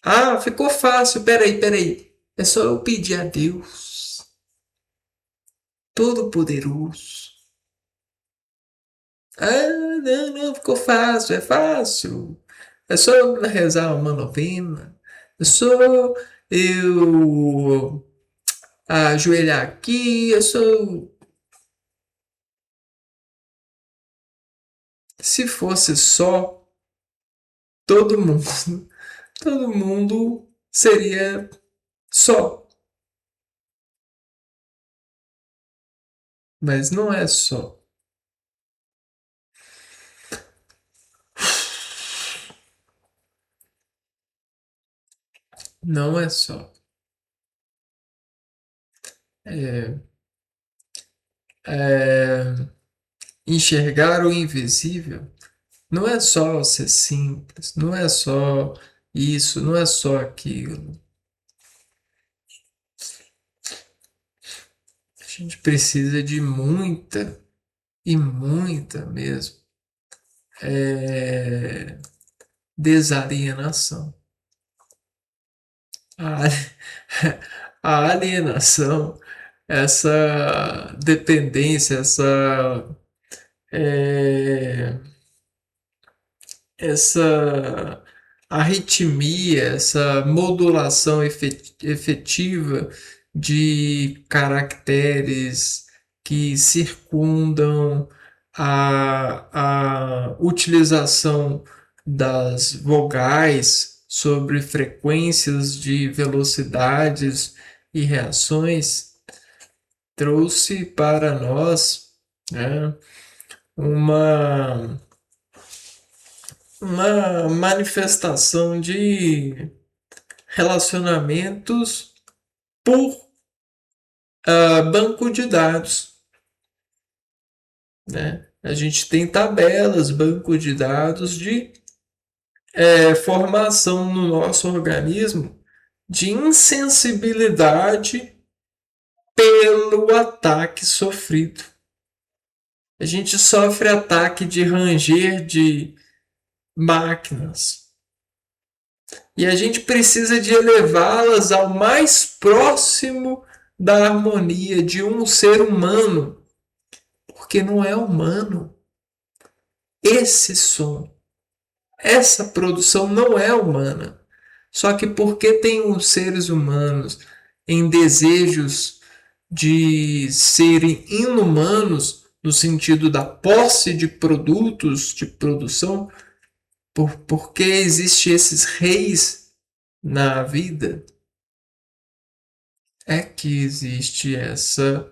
Ah, ficou fácil. Peraí. É só eu pedir a Deus Todo-Poderoso. Ah, não, ficou fácil. É fácil. É só eu rezar uma novena. É só eu ajoelhar aqui. É só. Se fosse só todo mundo, todo mundo seria só. Mas não é só. Não é só. É, é, enxergar o invisível não é só ser simples, não é só isso, não é só aquilo. A gente precisa de muita e muita mesmo é, desalienação. A, a alienação, essa dependência, é, essa arritmia, essa modulação efetiva de caracteres que circundam a utilização das vogais sobre frequências de velocidades e reações trouxe para nós, né, uma uma manifestação de relacionamentos por banco de dados, né? A gente tem tabelas, banco de dados de formação no nosso organismo de insensibilidade pelo ataque sofrido. A gente sofre ataque de ranger de máquinas. E a gente precisa de elevá-las ao mais próximo da harmonia de um ser humano, porque não é humano. Esse som, essa produção não é humana. Só que porque tem os seres humanos em desejos de serem inumanos, no sentido da posse de produtos de produção, porque existem esses reis na vida, é que existe essa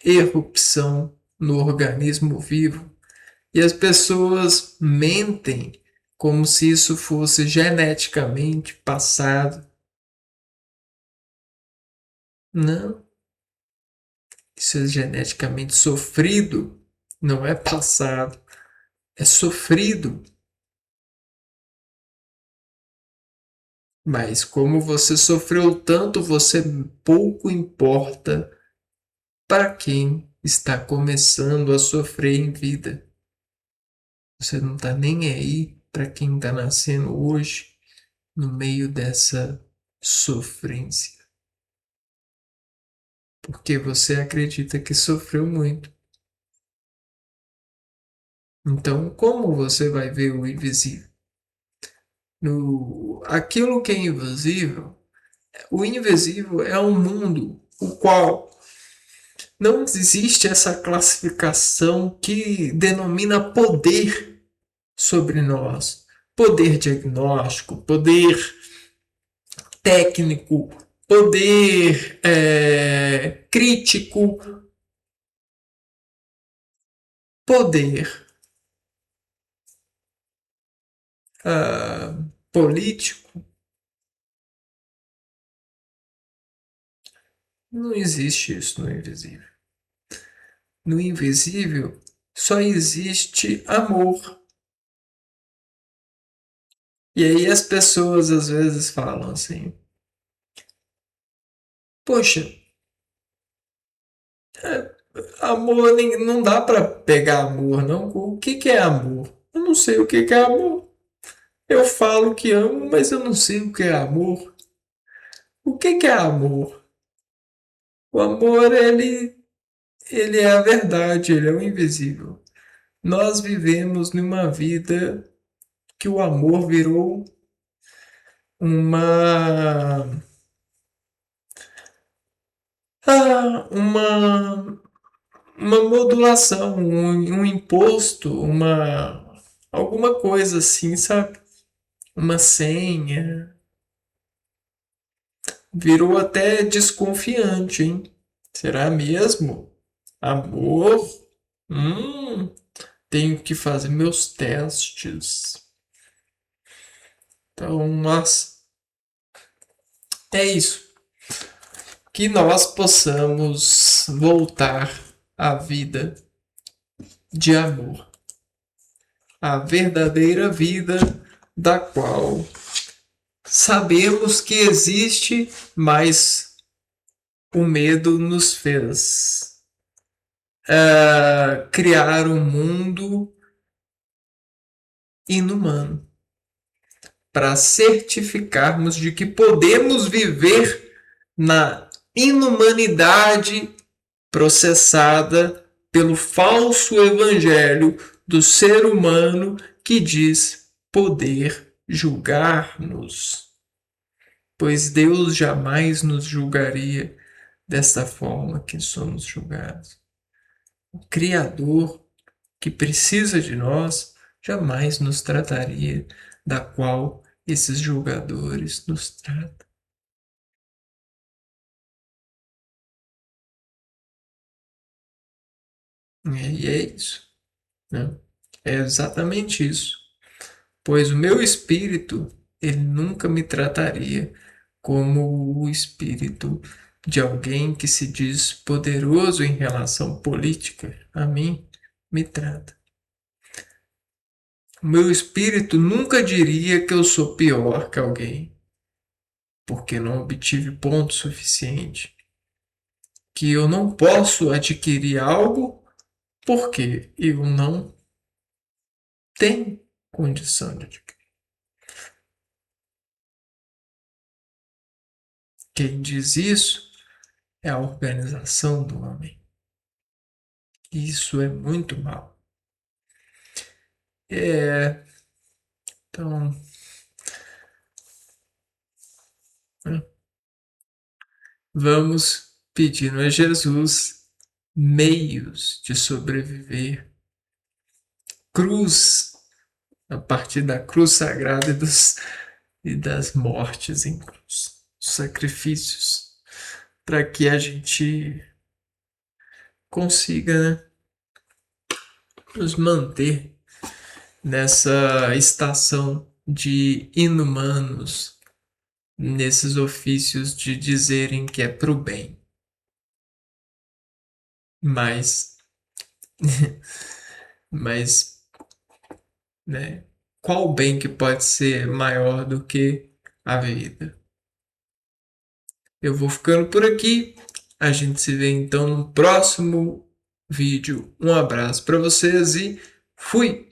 erupção no organismo vivo. E as pessoas mentem como se isso fosse geneticamente passado. Não, isso é geneticamente sofrido, não é passado, é sofrido. Mas como você sofreu tanto, você pouco importa para quem está começando a sofrer em vida. Você não está nem aí para quem está nascendo hoje no meio dessa sofrência. Porque você acredita que sofreu muito. Então, como você vai ver o invisível? Aquilo que é invisível, o invisível é um mundo o qual não existe essa classificação que denomina poder sobre nós. Poder diagnóstico, poder técnico, poder crítico, poder político. Não existe isso no invisível. No invisível só existe amor. E aí as pessoas às vezes falam assim: poxa, amor não dá para pegar amor, não? O que é amor? Eu não sei o que é amor. Eu falo que amo, mas eu não sei o que é amor. O que é amor? O amor, ele é a verdade, ele é o invisível. Nós vivemos numa vida que o amor virou uma uma modulação, um imposto, alguma coisa assim, sabe? Uma senha. Virou até desconfiante, hein? Será mesmo? Amor? Tenho que fazer meus testes. Então, mas é isso. Que nós possamos voltar à vida de amor. A verdadeira vida da qual sabemos que existe, mas o medo nos fez criar um mundo inumano para certificarmos de que podemos viver na inumanidade processada pelo falso evangelho do ser humano que diz poder julgar-nos. Pois Deus jamais nos julgaria desta forma que somos julgados. O Criador, que precisa de nós, jamais nos trataria da qual esses julgadores nos tratam. E é isso, né? É exatamente isso. Pois o meu espírito, ele nunca me trataria como o espírito de alguém que se diz poderoso em relação política a mim me trata. O meu espírito nunca diria que eu sou pior que alguém, porque não obtive ponto suficiente. Que eu não posso adquirir algo porque eu não tenho condição de adquirir. Quem diz isso é a organização do homem. Isso é muito mal. Então, né, vamos pedindo a Jesus meios de sobreviver. Cruz, a partir da cruz sagrada e das mortes em cruz, sacrifícios, para que a gente consiga, né, nos manter nessa estação de inumanos, nesses ofícios de dizerem que é pro bem. Mas, mas, né, qual bem que pode ser maior do que a vida? Eu vou ficando por aqui. A gente se vê então no próximo vídeo. Um abraço para vocês e fui!